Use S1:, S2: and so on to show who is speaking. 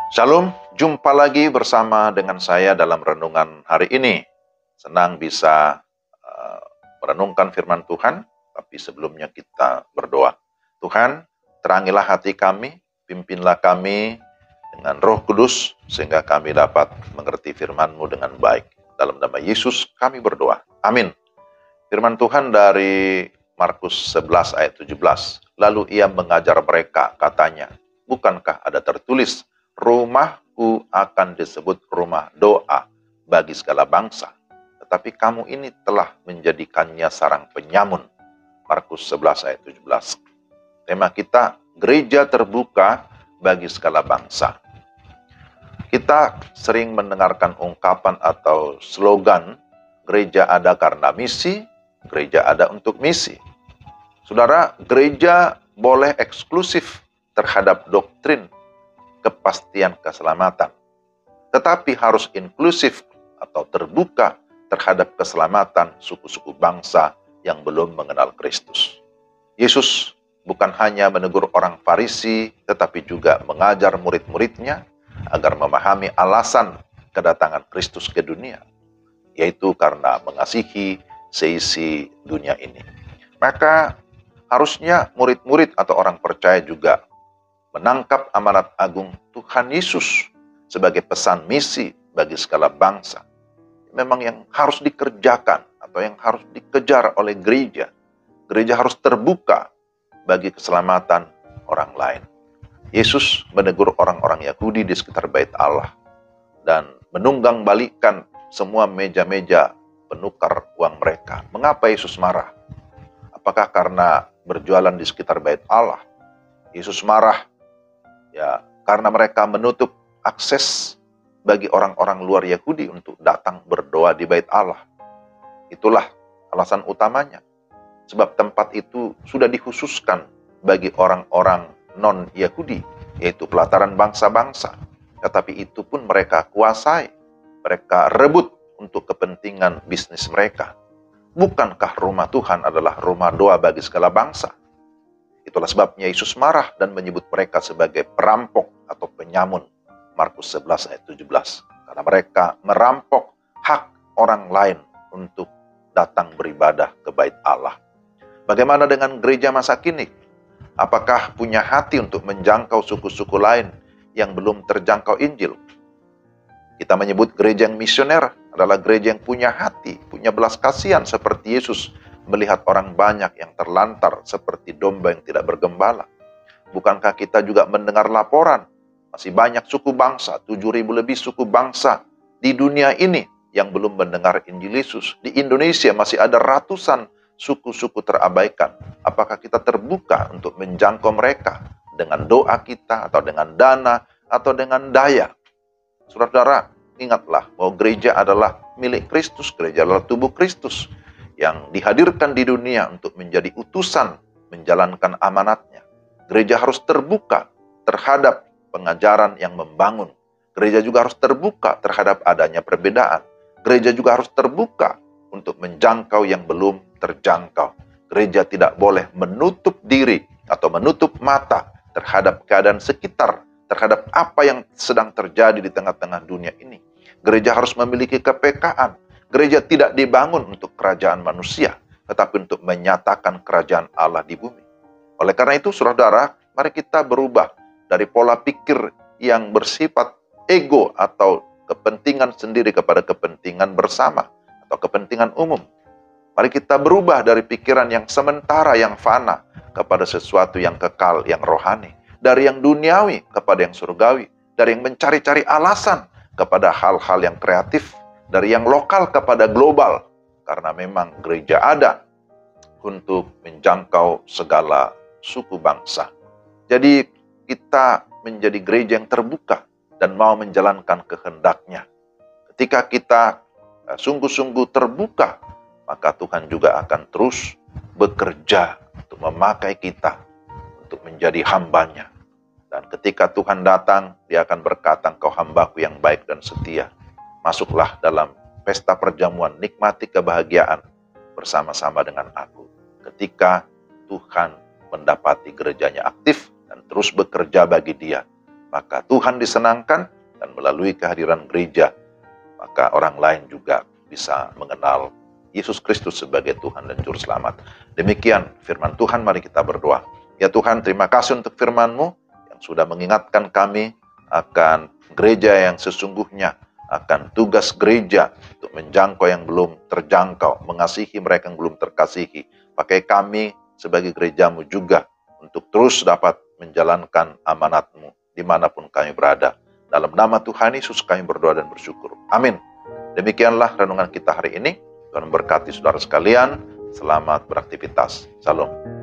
S1: Shalom, jumpa lagi bersama dengan saya dalam renungan hari ini. Senang bisa merenungkan firman Tuhan, tapi sebelumnya kita berdoa. Tuhan, terangilah hati kami, pimpinlah kami dengan Roh Kudus, sehingga kami dapat mengerti firman-Mu dengan baik. Dalam nama Yesus kami berdoa. Amin. Firman Tuhan dari Markus 11 ayat 17. Lalu ia mengajar mereka, katanya, bukankah ada tertulis, rumahku akan disebut rumah doa bagi segala bangsa. Tetapi kamu ini telah menjadikannya sarang penyamun. Markus 11 ayat 17. Tema kita, gereja terbuka bagi segala bangsa. Kita sering mendengarkan ungkapan atau slogan, gereja ada karena misi, gereja ada untuk misi. Saudara, gereja boleh eksklusif terhadap doktrin kepastian keselamatan, tetapi harus inklusif atau terbuka terhadap keselamatan suku-suku bangsa yang belum mengenal Kristus. Yesus bukan hanya menegur orang Farisi, tetapi juga mengajar murid-muridnya agar memahami alasan kedatangan Kristus ke dunia, yaitu karena mengasihi seisi dunia ini. Maka harusnya murid-murid atau orang percaya juga menangkap amanat agung Tuhan Yesus sebagai pesan misi bagi segala bangsa. Memang yang harus dikerjakan atau yang harus dikejar oleh gereja. Gereja harus terbuka bagi keselamatan orang lain. Yesus menegur orang-orang Yahudi di sekitar Bait Allah dan menunggang balikan semua meja-meja penukar uang mereka. Mengapa Yesus marah? Apakah karena berjualan di sekitar Bait Allah? Yesus marah ya karena mereka menutup akses bagi orang-orang luar Yahudi untuk datang berdoa di Bait Allah. Itulah alasan utamanya. Sebab tempat itu sudah dikhususkan bagi orang-orang non-Yahudi, yaitu pelataran bangsa-bangsa. Tetapi itu pun mereka kuasai. Mereka rebut untuk kepentingan bisnis mereka. Bukankah rumah Tuhan adalah rumah doa bagi segala bangsa? Itulah sebabnya Yesus marah dan menyebut mereka sebagai perampok atau penyamun. Markus 11 ayat 17. Karena mereka merampok hak orang lain untuk datang beribadah ke Bait Allah. Bagaimana dengan gereja masa kini? Apakah punya hati untuk menjangkau suku-suku lain yang belum terjangkau Injil? Kita menyebut gereja yang misioner adalah gereja yang punya hati, punya belas kasihan seperti Yesus melihat orang banyak yang terlantar seperti domba yang tidak bergembala. Bukankah kita juga mendengar laporan, masih banyak suku bangsa, 7.000 lebih suku bangsa di dunia ini yang belum mendengar Injil Yesus. Di Indonesia masih ada ratusan suku-suku terabaikan. Apakah kita terbuka untuk menjangkau mereka dengan doa kita, atau dengan dana, atau dengan daya? Saudara-saudara, ingatlah bahwa gereja adalah milik Kristus, gereja adalah tubuh Kristus yang dihadirkan di dunia untuk menjadi utusan menjalankan amanatnya. Gereja harus terbuka terhadap pengajaran yang membangun. Gereja juga harus terbuka terhadap adanya perbedaan. Gereja juga harus terbuka untuk menjangkau yang belum terjangkau. Gereja tidak boleh menutup diri atau menutup mata terhadap keadaan sekitar, terhadap apa yang sedang terjadi di tengah-tengah dunia ini. Gereja harus memiliki kepekaan. Gereja tidak dibangun untuk kerajaan manusia, tetapi untuk menyatakan kerajaan Allah di bumi. Oleh karena itu, saudara, mari kita berubah dari pola pikir yang bersifat ego atau kepentingan sendiri kepada kepentingan bersama atau kepentingan umum. Mari kita berubah dari pikiran yang sementara, yang fana, kepada sesuatu yang kekal, yang rohani. Dari yang duniawi kepada yang surgawi. Dari yang mencari-cari alasan kepada hal-hal yang kreatif. Dari yang lokal kepada global. Karena memang gereja ada untuk menjangkau segala suku bangsa. Jadi kita menjadi gereja yang terbuka dan mau menjalankan kehendaknya. Ketika kita sungguh-sungguh terbuka, maka Tuhan juga akan terus bekerja untuk memakai kita untuk menjadi hambanya. Dan ketika Tuhan datang, Dia akan berkata, "Engkau hambaku yang baik dan setia. Masuklah dalam pesta perjamuan, nikmati kebahagiaan bersama-sama dengan aku." Ketika Tuhan mendapati gerejanya aktif dan terus bekerja bagi Dia, maka Tuhan disenangkan, dan melalui kehadiran gereja, maka orang lain juga bisa mengenal Yesus Kristus sebagai Tuhan dan Juru Selamat. Demikian firman Tuhan, mari kita berdoa. Ya Tuhan, terima kasih untuk firman-Mu yang sudah mengingatkan kami akan gereja yang sesungguhnya, akan tugas gereja untuk menjangkau yang belum terjangkau, mengasihi mereka yang belum terkasihi. Pakai kami sebagai gereja-Mu juga untuk terus dapat menjalankan amanat-Mu dimanapun kami berada. Dalam nama Tuhan Yesus kami berdoa dan bersyukur. Amin. Demikianlah renungan kita hari ini. Tuhan memberkati saudara sekalian. Selamat beraktivitas. Salam.